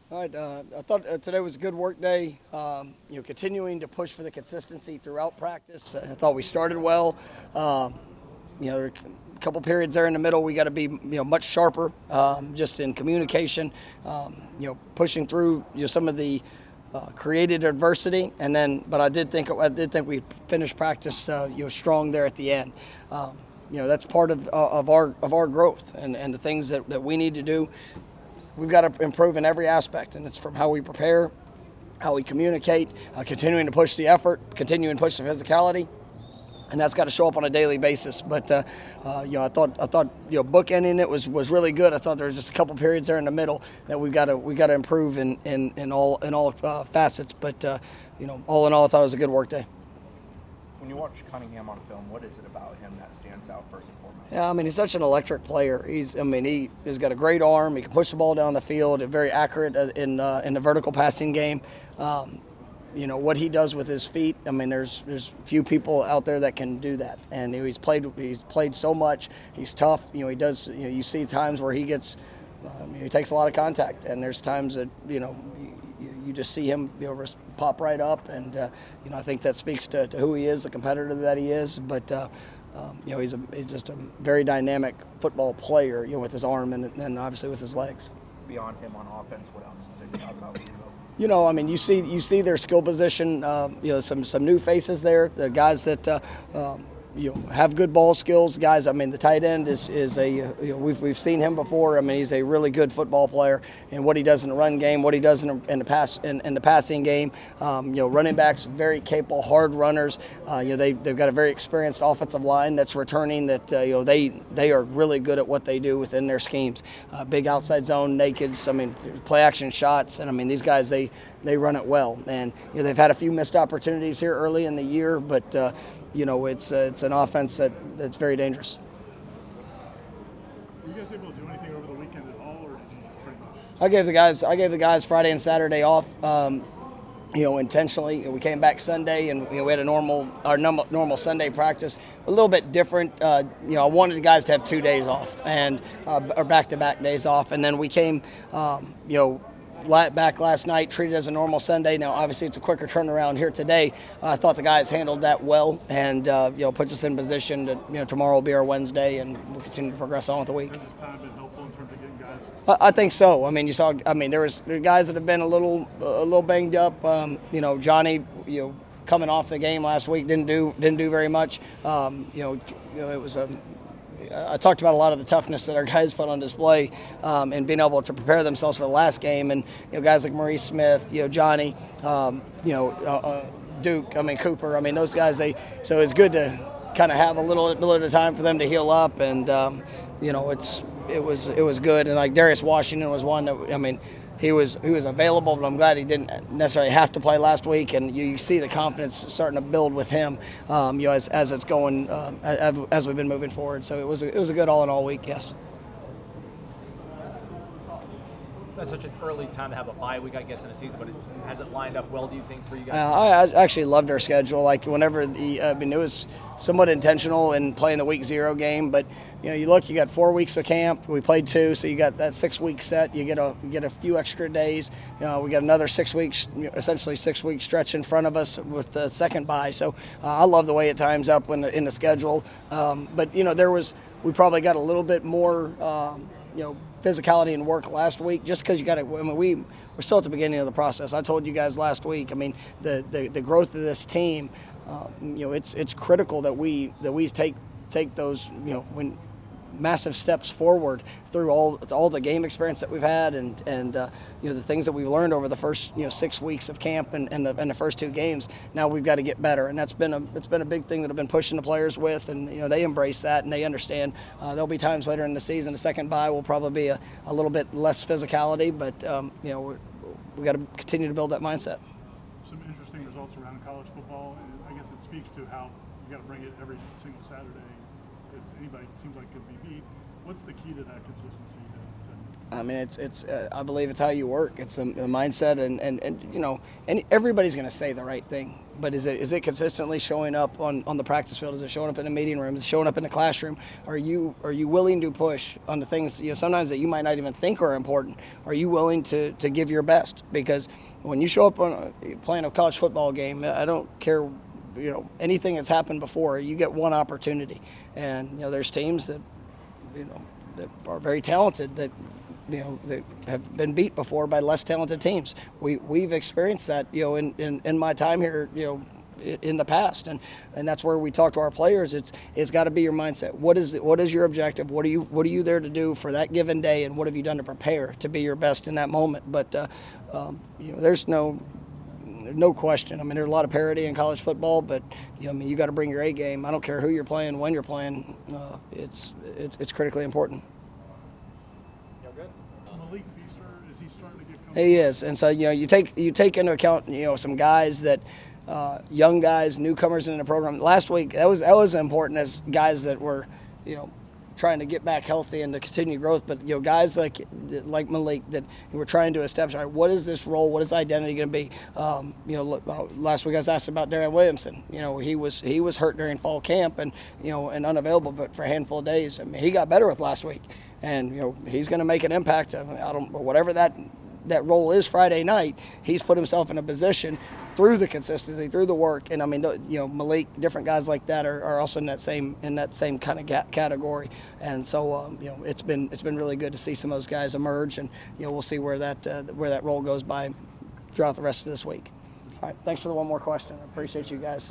All right, I thought today was a good work day. Continuing to push for the consistency throughout practice. I thought we started well. Um, there were a couple periods there in the middle. We got to be much sharper, just in communication. Pushing through some of the created adversity, and then but I did think we finished practice strong there at the end. That's part of our growth and the things that we need to do. We've got to improve in every aspect, and it's from how we prepare, how we communicate, continuing to push the effort, continuing to push the physicality, and that's got to show up on a daily basis. But I thought bookending it was really good. I thought there was just a couple periods there in the middle that we got to improve in all facets. But all in all, I thought it was a good work day. When you watch Cunningham on film, what is it about him that stands out first and foremost? Yeah, I mean, he's such an electric player. He's got a great arm. He can push the ball down the field. Very accurate in the vertical passing game. What he does with his feet. I mean, there's few people out there that can do that. And he's played so much. He's tough. He does. You see times where he takes a lot of contact, and there's times that you just see him pop right up, and I think that speaks to who he is, the competitor that he is. But he's just a very dynamic football player, with his arm and obviously with his legs. Beyond him on offense, what else did you talk about? I mean, you see their skill position. Some new faces there. The guys that have good ball skills. Guys, I mean, the tight end is we've seen him before. I mean, he's a really good football player, and what he does in the run game, what he does in the passing game. Running backs, very capable, hard runners. They've got a very experienced offensive line that's returning. That they are really good at what they do within their schemes. Big outside zone nakeds. I mean, play action shots, and I mean these guys they run it well. And they've had a few missed opportunities here early in the year, but it's an offense that's very dangerous. Were you guys able to do anything over the weekend at all, or did you just pretty much? I gave the guys Friday and Saturday off. Intentionally. We came back Sunday, and we had our normal Sunday practice. A little bit different. I wanted the guys to have 2 days off and or back-to-back days off, and then we came. Back last night, treated as a normal Sunday. Now, obviously, it's a quicker turnaround here today. I thought the guys handled that well, and puts us in position that tomorrow will be our Wednesday, and we'll continue to progress on with the week. Has this time been helpful in terms of getting guys? I think so. I mean, there were guys that have been a little banged up. Johnny, coming off the game last week, didn't do very much. It was I talked about a lot of the toughness that our guys put on display, and being able to prepare themselves for the last game. And guys like Maurice Smith, Johnny, Duke, I mean Cooper, I mean those guys. So it's good to kind of have a little bit of time for them to heal up, and it was good. And like Darius Washington was one that, I mean, he was available, but I'm glad he didn't necessarily have to play last week. And you see the confidence starting to build with him, as it's going, as we've been moving forward. So it was a good all in all week. Yes. That's such an early time to have a bye week, I guess, in the season, but has it lined up well, do you think, for you guys? I actually loved our schedule. Like whenever it was somewhat intentional in playing the week 0 game, but you got 4 weeks of camp. We played 2, so you got that 6-week set. You get a few extra days. We got another 6 weeks, essentially 6-week stretch in front of us with the second bye. So I love the way it times up in the schedule. But we probably got a little bit more, physicality and work last week, just because we're still at the beginning of the process. I told you guys last week, I mean, the growth of this team, it's critical that we take those, massive steps forward through all the game experience that we've had, and the things that we've learned over the first 6 weeks of camp and the first 2 games. Now we've got to get better, and it's been a big thing that I've been pushing the players with, and they embrace that and they understand. There'll be times later in the season, the second bye will probably be a little bit less physicality, but we got to continue to build that mindset. Some interesting results around college football, and I guess it speaks to how you got to bring it every single Saturday, because anybody seems like could be beat. What's the key to that consistency to I mean, it's. I believe it's how you work. It's a mindset, and you know, and everybody's going to say the right thing. But is it consistently showing up on the practice field? Is it showing up in the meeting room? Is it showing up in the classroom? Are you willing to push on the things, you know, sometimes that you might not even think are important? Are you willing to give your best? Because when you show up on playing a college football game, I don't care, you know, anything that's happened before. You get one opportunity, and you know, there's teams that, you know, that are very talented that, you know, that have been beat before by less talented teams. We've experienced that, you know, in my time here, you know, in the past, and that's where we talk to our players. It's got to be your mindset. What is your objective? What are you there to do for that given day, and what have you done to prepare to be your best in that moment? But you know, there's no question. I mean, there's a lot of parity in college football, but you know, I mean, you got to bring your A game. I don't care who you're playing, when you're playing. It's critically important. Malik Feaster, is he starting to get comfortable? He is, and so, you know, you take into account, you know, some guys that young guys, newcomers in the program. Last week that was important as guys that were, you know, trying to get back healthy and to continue growth. But you know, guys like Malik that were trying to establish, all right, what is this role? What is identity going to be? You know, last week I was asked about Darren Williamson. You know, he was hurt during fall camp and, you know, and unavailable, but for a handful of days. I mean, he got better with last week, and you know, he's going to make an impact. I don't, whatever that role is Friday night, he's put himself in a position through the consistency, through the work, and I mean, you know, Malik, different guys like that are also in that same kind of category, and so you know, it's been really good to see some of those guys emerge, and you know, we'll see where that role goes by throughout the rest of this week. All right, thanks for the one more question. I appreciate you guys.